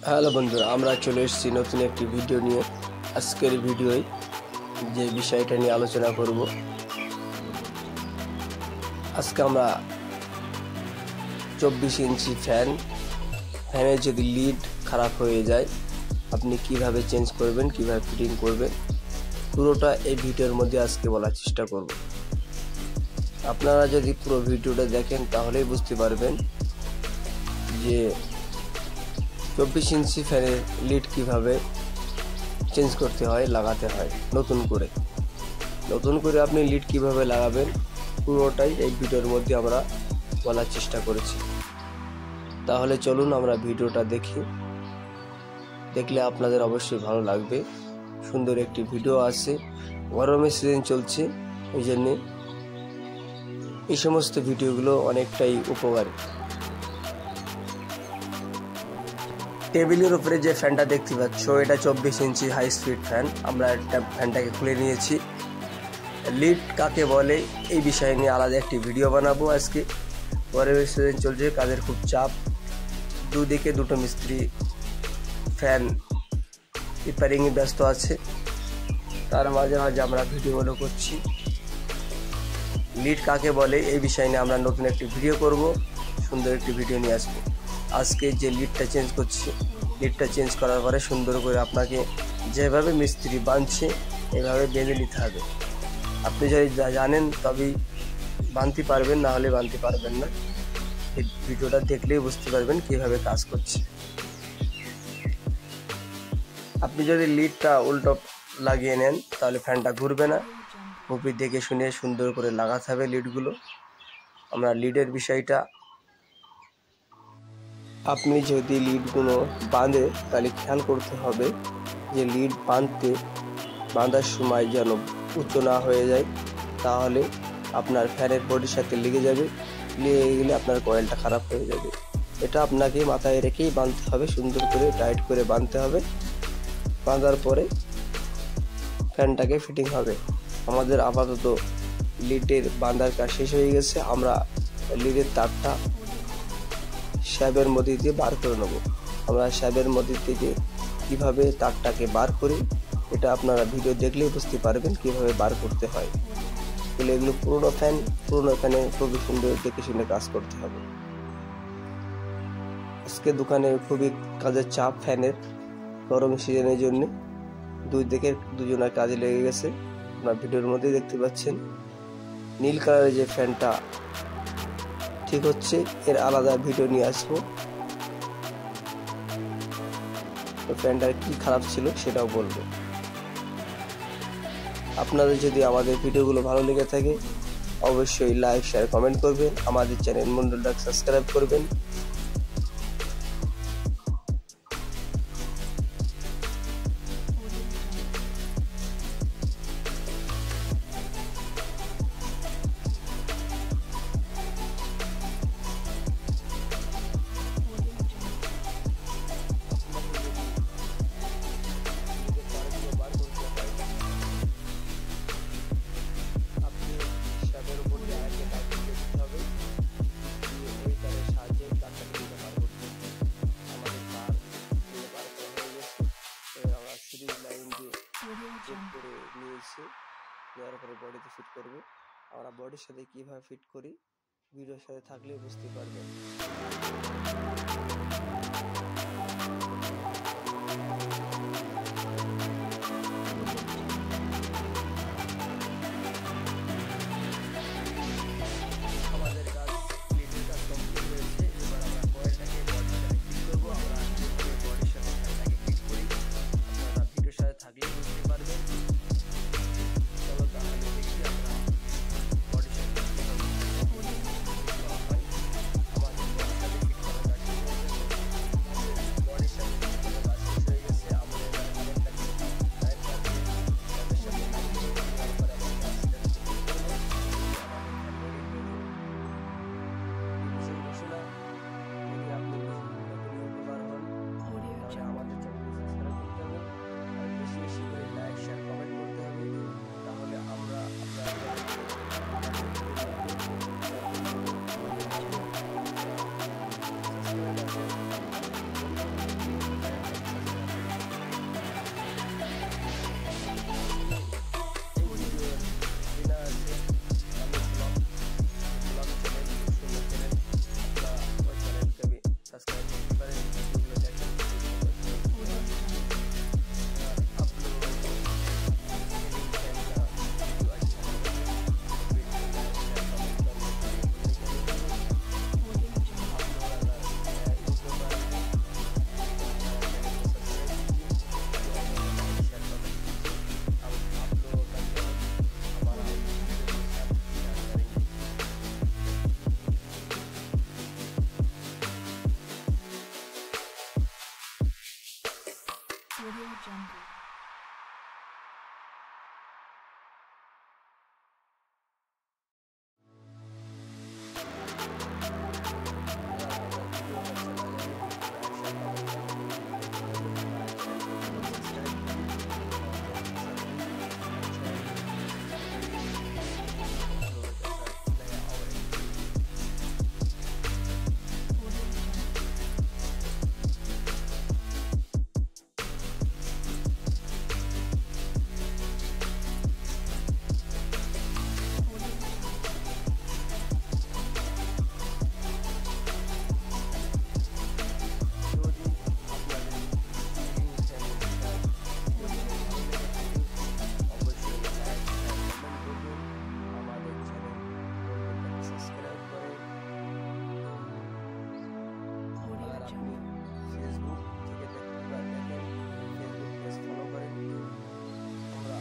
Hello বন্ধুরা, আমরা চলে এসেছি নতুন একটি ভিডিও নিয়ে। আজকের ভিডিওয় যে বিষয়টা নিয়ে আলোচনা করব, আজকে আমরা 24 ইঞ্চি ফ্যানের যদি লিড খারাপ হয়ে যায় আপনি কিভাবে চেঞ্জ করবেন, কিভাবে ফিটিং করবেন, পুরোটা এই ভিডিওর মধ্যে আজকে বলার চেষ্টা করব। আপনারা যদি পুরো ভিডিওটা দেখেন তাহলেই বুঝতে পারবেন যে 24 ইঞ্চি ফ্যানের লিড কিভাবে চেঞ্জ করতে হয়, লাগাতে হয় নতুন করে আপনি লিড কিভাবে লাগাবেন পুরোটাই এই ভিডিওর মধ্যে আমরা বলার চেষ্টা করেছি। তাহলে চলুন আমরা ভিডিওটা দেখি, দেখলে আপনাদের অবশ্যই ভালো লাগবে। সুন্দর একটি ভিডিও আছে, গরমের সিজন চলছে, এই জন্যে এই সমস্ত ভিডিওগুলো অনেকটাই উপকারী। টেবিলের উপরে যে ফ্যানটা দেখতে পাচ্ছ, এটা 24 ইঞ্চি হাই স্পিড ফ্যান। আমরা ফ্যানটাকে খুলে নিয়েছি। লিড কাকে বলে এই বিষয় নিয়ে আলাদা একটি ভিডিও বানাবো আজকে। গরমের সিজন চলছে, কাজের খুব চাপ, দুদিকে দুটো মিস্ত্রি ফ্যান রিপেয়ারিংয়ে ব্যস্ত আছে, তার মাঝে মাঝে আমরা ভিডিওগুলো করছি। লিড কাকে বলে এই বিষয় নিয়ে আমরা নতুন একটি ভিডিও করব, সুন্দর একটি ভিডিও নিয়ে আসবো। আজকে যে লিডটা চেঞ্জ করছি, লিডটা চেঞ্জ করার পরে সুন্দর করে আপনাকে যেভাবে মিস্ত্রি বাঁধছে এভাবে বেঁধে নিতে হবে। আপনি যদি জানেন তবেই বাঁধতে পারবেন, না হলে বাঁধতে পারবেন না। এই ভিডিওটা দেখলেই বুঝতে পারবেন কীভাবে কাজ করছে। আপনি যদি লিডটা উল্টো লাগিয়ে নেন তাহলে ফ্যানটা ঘুরবে না। কপি দেখে শুনে সুন্দর করে লাগাতে হবে লিডগুলো। আমরা লিডের বিষয়টা, আপনি যদি লিডগুলো বাঁধে তাহলে খেয়াল করতে হবে যে লিড বাঁধার সময় যেন উঁচু না হয়ে যায়, তাহলে আপনার ফ্যানের বডির সাথে লেগে গেলে আপনার কয়েলটা খারাপ হয়ে যাবে। এটা আপনাকে মাথায় রেখেই বাঁধতে হবে, সুন্দর করে টাইট করে বাঁধতে হবে। বাঁধার পরে ফ্যানটাকে ফিটিং হবে। আমাদের আপাতত লিডের বাঁধার কাজ শেষ হয়ে গেছে। আমরা লিডের তারটা শ্যাবের মধ্যে দিয়ে বার করে নেব। আমরা শ্যাবের মধ্যে থেকে কিভাবে তারটাকে বার করি এটা আপনারা ভিডিও দেখলেই বুঝতে পারবেন কিভাবে বার করতে হয়। এগুলো পুরোনো ফ্যানে খুবই সুন্দর দেখে শুনে কাজ করতে হবে। আজকে দোকানে খুবই কাজের চাপ ফ্যানের, গরম সিজনের জন্য দুজনের কাজে লেগে গেছে। আপনার ভিডিওর মধ্যে দেখতে পাচ্ছেন নীল কালারের যে ফ্যানটা ঠিক হচ্ছে, এর আলাদা ভিডিও নিয়ে আসবো। তো ফ্যানটার কি খারাপ ছিল সেটাও বলবো। আপনাদের যদি আমাদের ভিডিওগুলো ভালো লেগে থাকে অবশ্যই লাইক, শেয়ার, কমেন্ট করবেন। আমাদের চ্যানেল মন্ডলটা সাবস্ক্রাইব করবেন। নেওয়ার পরে বডিতে ফিট করব। আমরা বডির সাথে কিভাবে ফিট করি ভিডিওর সাথে থাকলে বুঝতে পারবেন। আমাদের কাজ লিডের কাজ কমপ্লিট হয়েছে। এবার আমরা কয়েলটাকে বডির সাথে ফিট করবো। আমরা বডির সাথে ফ্যানটাকে ফিট করি, আপনারা ভিডিওর সাথে থাকলে বুঝতে পারবেন। Jungle. ফেসবুক থেকে দেখেন, ফেসবুক পেজ ফলো করেন। আমরা